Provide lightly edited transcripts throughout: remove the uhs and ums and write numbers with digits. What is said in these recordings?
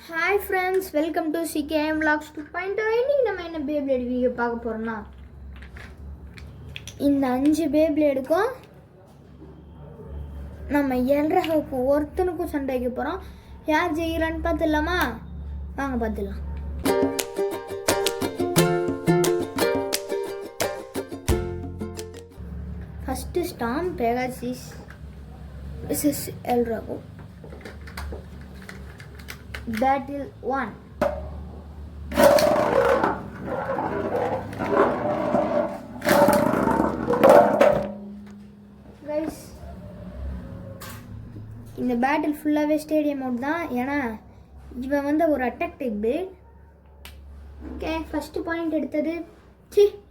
Hi friends, welcome to CKM Vlogs 2.0. இன்னைக்கு நம்ம என்ன பேப்ளேட் வீடியோ பார்க்க போறோம்னா இந்த 5 பேப்ளேடுக்கும் நம்ம எல்ரஹுக்கு ஒருத்தனுக்கும் சண்டை வைக்க போறோம். யார் ஜெயிக்கிறான்னு பார்த்துடலாமா? வாங்க பார்த்துடலாம். ஃபர்ஸ்ட் ஸ்டாம் பெகாசிஸ் vs எல்ரஹு. Battle 1. Guys, இந்த பேட்டில் ஃபுல்லாகவே ஸ்டேடியம் மோட் தான். ஏன்னா இவன் வந்து ஒரு அட்டாக் டைப் பேட். ஓகே, ஃபர்ஸ்ட் பாயிண்ட் எடுத்தது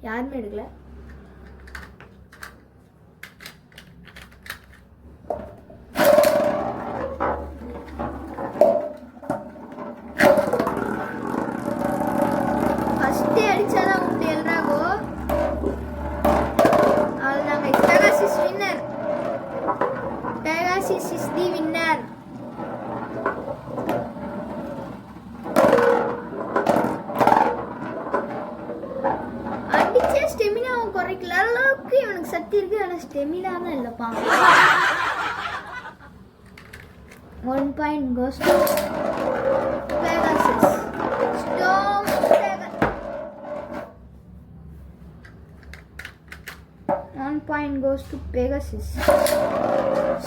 யாருமே எடுக்கல. Pegasus is the winner. அடிச்சே ஸ்டெமினா குறைக்கல அளவுக்கு இவனுக்கு சக்தி இருக்கு. ஆனால் ஸ்டெமினா தான் இல்லைப்பா. 1 point goes to Pegasus. Storm Pegasus. 1 point goes to Pegasus.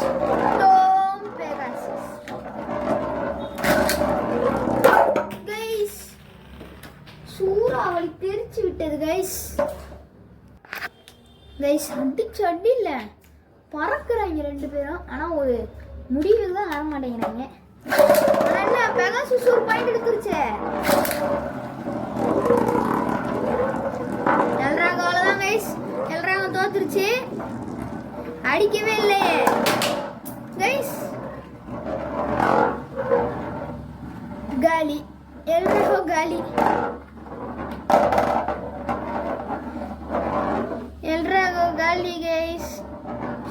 Storm Pegasus. Guys, சூறாவளி தெரிச்சு விட்டது guys. Guys, அடிச்சு அடியில பறக்குறாங்க ரெண்டு பேரும். ஆனா ஒரு முடிவில் தான் வர மாட்டேங்கிறாங்க. ஆனா என்ன, பெகாசஸ் ஒரு பாயிண்ட் எடுத்துருச்சே. எல்ரஹு அவ்வளவுதான் guys. எல்ரஹு தோத்துருச்சு. அடிக்கவே இல்லையே கைஸ். காலி, எல்ரஹு காலி. எல்ரஹு காலி கைஸ்.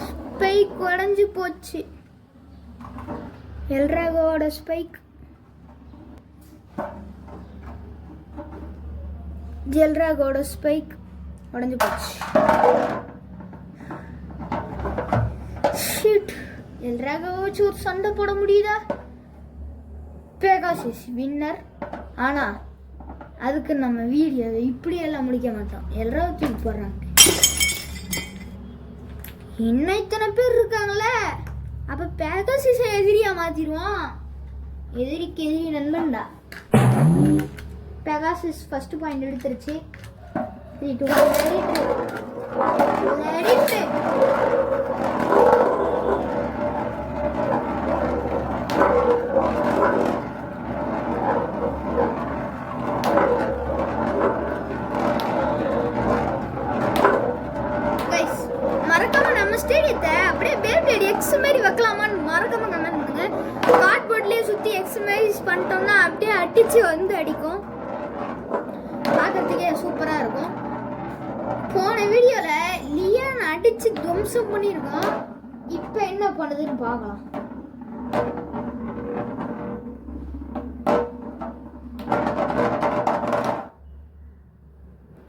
ஸ்பைக் உடைஞ்சு போச்சு. எல்ரஹுவோட ஸ்பைக். எல்ரஹுவோட ஸ்பைக் உடைஞ்சு போச்சு. எல்ரஹு வச்சு ஒரு சண்டை போட முடியுதா? Pegasus winner. ஆனா அதுக்கு நம்ம வீடியோவை இப்படியெல்லாம் முடிக்க மாட்டோம். எல்ரஹு தூக்கி போடுறாங்க. இன்னும் இத்தனை பேர் இருக்காங்களே, அப்ப பெகாசஸை எதிரியா மாத்திடுவோம். எதிரிக்கு எதிரி நண்பன்டா. பெகாசஸ் ஃபர்ஸ்ட் பாயிண்ட் எடுத்துருச்சு. 3 2 மறக்காம நம்ம ஸ்டேடியத்தை அப்படியே பேப்ளேட் எக்ஸ் மாதிரி வைக்கலாமான்னு மறக்காம கமெண்ட் பண்ணுங்க. கார்ட்போர்ட்லயே சுத்தி எக்ஸ் மாதிரி பண்ணிட்டோம்னா அப்படியே அடிச்சு வந்து அடிக்கும். பார்க்கறதுக்கே சூப்பரா இருக்கும். போன வீடியோல லியான் அடிச்சு துவம்சம் பண்ணிருக்கோம். இப்ப என்ன பண்ணுதுன்னு பார்க்கலாம்.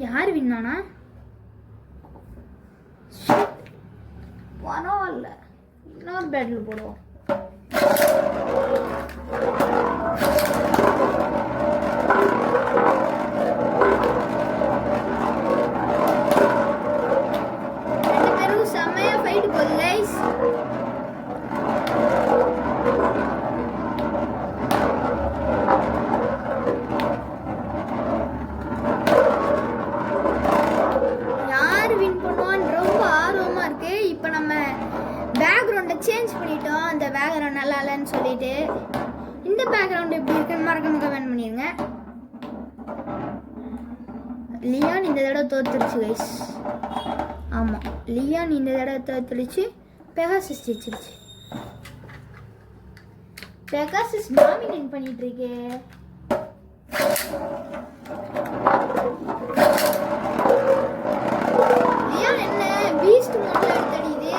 யார் வின்னானா? பரவாயில்ல, இன்னொரு பேட்டில் போடுவோம். ரெண்டு பேரும் செம்மையா ஃபைட் போகுது கைஸ். பேக்ரவுண்டை சேஞ்ச் பண்ணிட்டோம். அந்த பேக்ரவுண்ட் நல்லா இல்லைன்னு சொல்லிட்டு இந்த பேக்ரவுண்ட் எப்படி இருக்குன்னு மறக்காம கமெண்ட் பண்ணிடுங்க. லியான் இந்த தடவை தோத்துருச்சு கைஸ். ஆமாம், லியான் இந்த தடவை தோத்துருச்சு. பெகாசஸ் ஜெயிச்சிருச்சு. பெகாசஸ் டாமினேட் பண்ணிட்டு இருக்கே. லியான் என்ன பீஸ்ட் மோட்ல எடுத்தடியுது.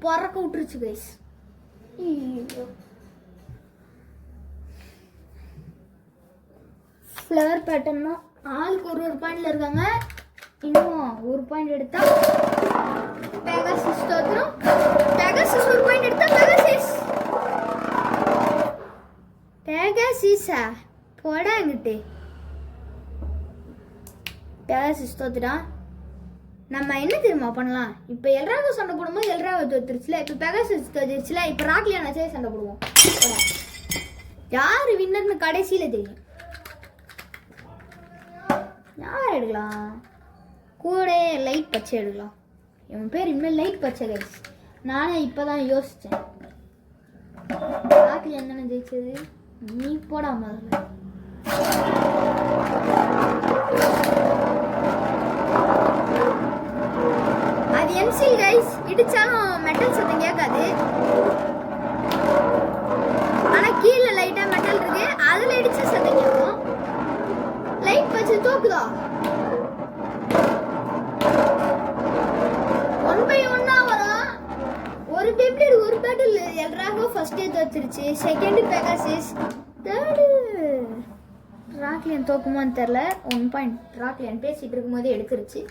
பறக்க விட்டுருச்சு கைஸ். ஃப்ளவர் பேட்டர்ன் தான். ஆளுக்கு ஒரு பாயிண்ட்ல இருக்காங்க. இன்னும் ஒரு பாயிண்ட் எடுத்தா பெகாசிஸ் தோத்துரும். பெகாசிஸ் ஒரு பாயிண்ட் எடுத்தா பெகாசிஸா போடா எங்கிட்டு. பெகாசிஸ் தோத்துட்டான். நம்ம என்ன தெரியுமா பண்ணலாம்? இப்போ எல்ராவை சண்டை போடும்போது எல்ராவை தோத்துருச்சுல, இப்போ பெகாசிஸ் தோத்துருச்சுல, இப்போ ராக்லியானாச்சே சண்டை போடுவோம். யார் வின்னர்னு கடைசியில் தெரியும். யார் எடுக்கலாம்? கூட லைட் பச்சை எடுக்கலாம். இவன் பேர் இனிமேல் லைட் பச்சை கைஸ். நானே இப்போ தான் யோசித்தேன். ராக்லி என்னென்ன ஜெயிச்சது? நீ போடா முதல்ல. அது எம்சில் கைஸ். இடிச்சாலும் மெட்டல் சத்தம் கேட்காது. ஆனால் கீழே லைட்டாக மெட்டல் இருக்கு, அதில் இடிச்ச சத்தம் கேட்கும். லைட் பச்சை தோக்குதா? 1/1 வரும். ஒரு பேப்ளேட் ஒரு பேட்டில் எல்ராகோ ஃபர்ஸ்டே தோத்துருச்சு. செகண்ட் பெகாசிஸ், தேர்டு ராக்லியன் தோக்குமான்னு தெரில. 1 பாயிண்ட் ராக்லியன் பேசிட்டு இருக்கும்போது எடுத்துருச்சு.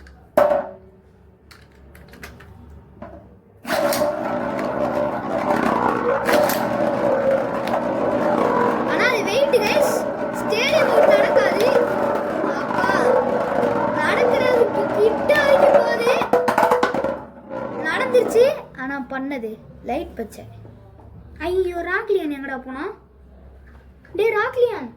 ஆனால் அது வெயிட் கைஸ். ஸ்டேடியம் ஒரு நடக்காது. அப்பா நடக்கிறது கிட்ட வரைக்கும் போகுது. நடந்துருச்சு. ஆனால் பண்ணது லைட் பச்சை. ஐயோ ராக்லியன் எங்கடா போனா? டே ராக்லியன்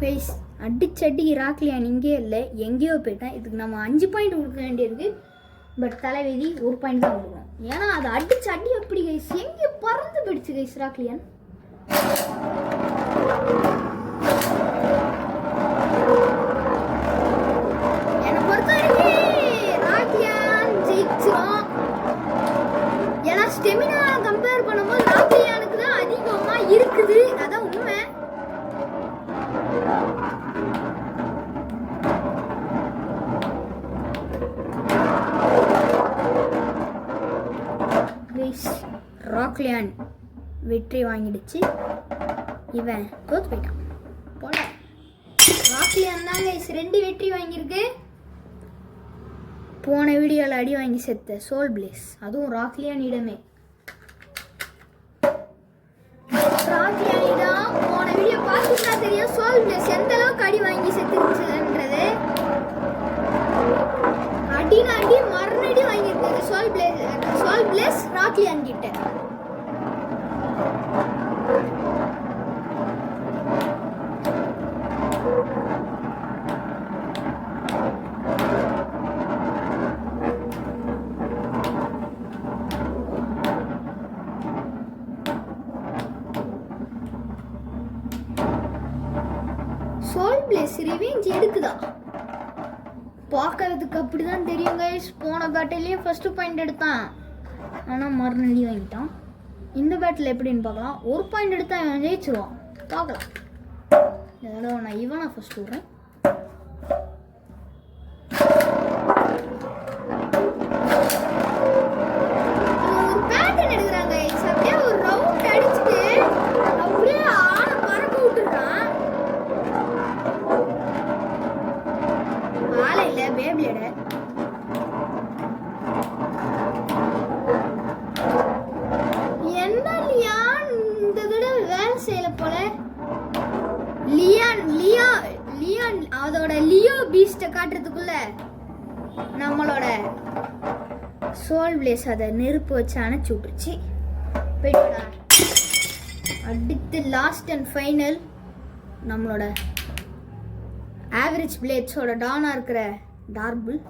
கைஸ், அடிச்சடி ராக்லியன் இங்கே இல்லை, எங்கேயோ போயிட்டான். இதுக்கு நம்ம 5 பாயிண்ட் கொடுக்க வேண்டியிருக்கு. பட் தலைவிதி 1 பாயிண்ட் தான் கொடுக்கணும். ஏன்னா அது அடிச்சு அடி எப்படி கைஸ் எங்கே பறந்து போயிடுச்சு கைஸ் ராக்லியன். என்னை பொறுத்த வரைக்கும் ராக்லியன் ஜெயிச்சிரும். ஏன்னா ஸ்டெமினா கம்பேர் பண்ணும்போது ராக்லியானுக்கு தான் அதிகமாக இருக்குது. அதான் உண்மை. ராக்லியான் வெற்றி வாங்கிடுச்சு. இவன் தோத்து போயிட்டான். போல ராக்லியான் தான் கைஸ் 2 வெற்றி வாங்கியிருக்கு. போன வீடியோவில் அடி வாங்கி செத்த சோல் பிளேஸ், அதுவும் ராக்லியானிடமே. ராக்லியானிடம் போன வீடியோ பார்த்துட்டா தெரியும் சோல் பிளேஸ் எந்த அளவுக்கு அடி வாங்கி செத்துருச்சுன்றது. அடினா அடி மரணடி வாங்கியிருக்காரு சோல் பிளேஸ் ராக்லியான் கிட்ட. சோல் பிளேஸ் ரிவெஞ்ச் எடுக்குதா? பார்க்கறதுக்கு அப்படிதான் தெரியும் கைஸ். போன பேட்டிலேயே ஃபர்ஸ்ட் பாயிண்ட் எடுத்தான், ஆனால் மறுநடி வாங்கிட்டான். இந்த பேட்டில் எப்படின்னு பார்க்கலாம். 1 பாயிண்ட் எடுத்தா இவன் ஜெயிச்சிருவான். பார்க்கலாம். இதோட நான் இவனை ஃபர்ஸ்ட் விடுறேன். ஒரு பேட்டர்ன் எடுக்கிறாங்க கைஸ். அப்படியே ஒரு ரவுண்ட் அடிச்சுட்டு அப்படியே ஆளை பறக்க விட்டுருக்கான். ஆளை இல்லை பேபியோட. என்ன லியான் இந்த தடவை வேலை செய்யல போல. லியான் அதோட லியோ பீஸ்ட காட்டுறதுக்குள்ள நம்மளோட சோல் பிளேஸ் அதை நெருப்பு வச்சு அணைச்சி விட்டுருச்சு. போயிட்டா. அடுத்து லாஸ்ட் அண்ட் ஃபைனல் நம்மளோட ஆவரேஜ் பிளேட்ஸோட டானா இருக்கிற டார்புல்.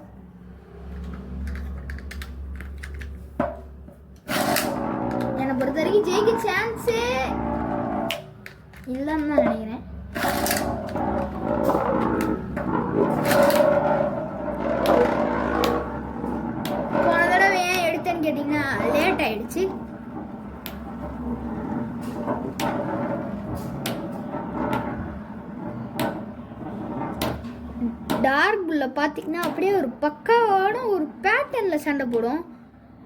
என்னை பொறுத்த வரைக்கும் ஜெயிக்க சான்ஸே இல்லைன்னு தான் நினைக்கிறேன். போன தடவை ஏன் எடுத்தேன்னு கேட்டீங்கன்னா லேட் ஆயிடுச்சு. டார்க் புல்ல பார்த்தீங்கன்னா அப்படியே ஒரு பக்காவான ஒரு பேட்டர்னில் சண்டை போடும்.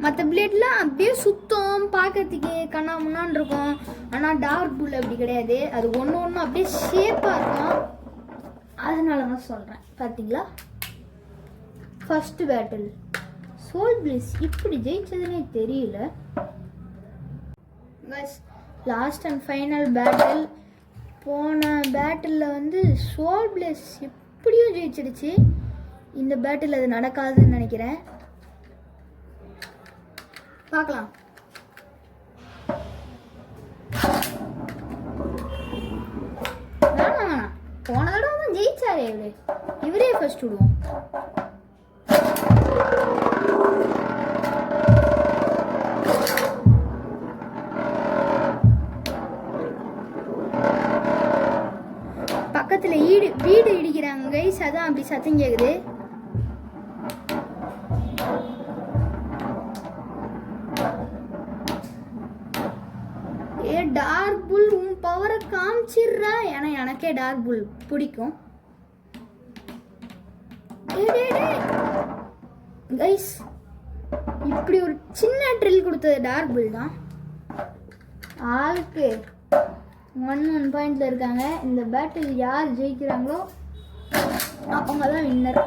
மற்ற பிளேட்லாம் அப்படியே சுத்தம் பார்க்கறதுக்கு கண்ணாமுன்னான்னு இருக்கும். ஆனால் டார்க் புல் அப்படி கிடையாது. அது ஒன்று ஒன்று அப்படியே ஷேப்பாக இருக்கும். அதனால தான் சொல்கிறேன். பார்த்தீங்களா, ஃபர்ஸ்ட் பேட்டில் சோல் பிளேஸ் இப்படி ஜெயிச்சதுன்னே தெரியல. Last and final battle. போன பேட்டிலில் வந்து சோல் பிளேஸ் எப்படியும் ஜெயிச்சிடுச்சு. இந்த பேட்டில் அது நடக்காதுன்னு நினைக்கிறேன். பார்க்கலாம். வேணாம், போன தடவை தான் ஜெயிச்சாரே இவரே ஃபர்ஸ்ட் விடுவோம். பக்கத்துல வீடு இடிக்கிறாங்க கைஸ், அதான் அப்படி சத்தம் கேக்குது. டார்க் புல் உன் பவரை காமிச்சிடுறா. ஏன்னா எனக்கே டார்க் புல் பிடிக்கும். கைஸ், இப்படி ஒரு சின்ன ட்ரில் கொடுத்தது டார்க் புல் தான். ஆளுக்கு 1 பாயிண்ட்ல இருக்காங்க. இந்த பேட்டில் யார் ஜெயிக்கிறாங்களோ அவங்க தான் வின்னர்.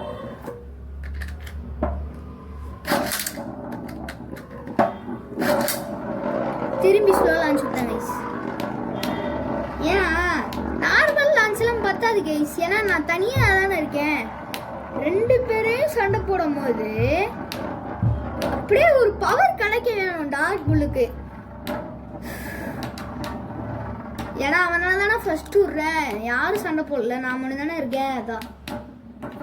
திரும்பி ஸ்லோ லான்ச் விட்டேன் கைஸ். ஏன்னா நார்மல் லான்ச்லாம் பத்தாது கைஸ். ஏன்னா நான் தனியாக தானே இருக்கேன். 2 பேரையும் சண்டை போடும் போது அப்படியே ஒரு பவர் கிடைக்க வேணும் டார்க் புல்லுக்கு. ஏன்னா அவனால தானே ஃபர்ஸ்ட் விடுறேன். யாரும் சண்டை போடல, நான் மட்டும் தானே இருக்கேன். அதான்.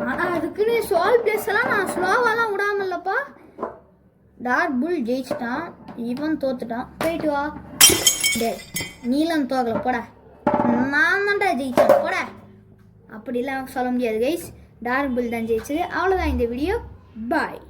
ஆனால் அதுக்குன்னு சோல் பிளேஸ் எல்லாம் நான் ஸ்லோவாலாம் விடாமல்லப்பா. டார்க் புல் ஜெயிச்சிட்டான், இவன் தோத்துட்டான். போயிட்டு வா. டே, நீலம் தோக்கல போட, நான் தான்டா ஜெயிச்சேன் போட. அப்படிலாம் சொல்ல முடியாது கைஸ். டார்க் புல் தான் ஜெயிச்சது. அவ்வளோதான் இந்த வீடியோ. பாய்.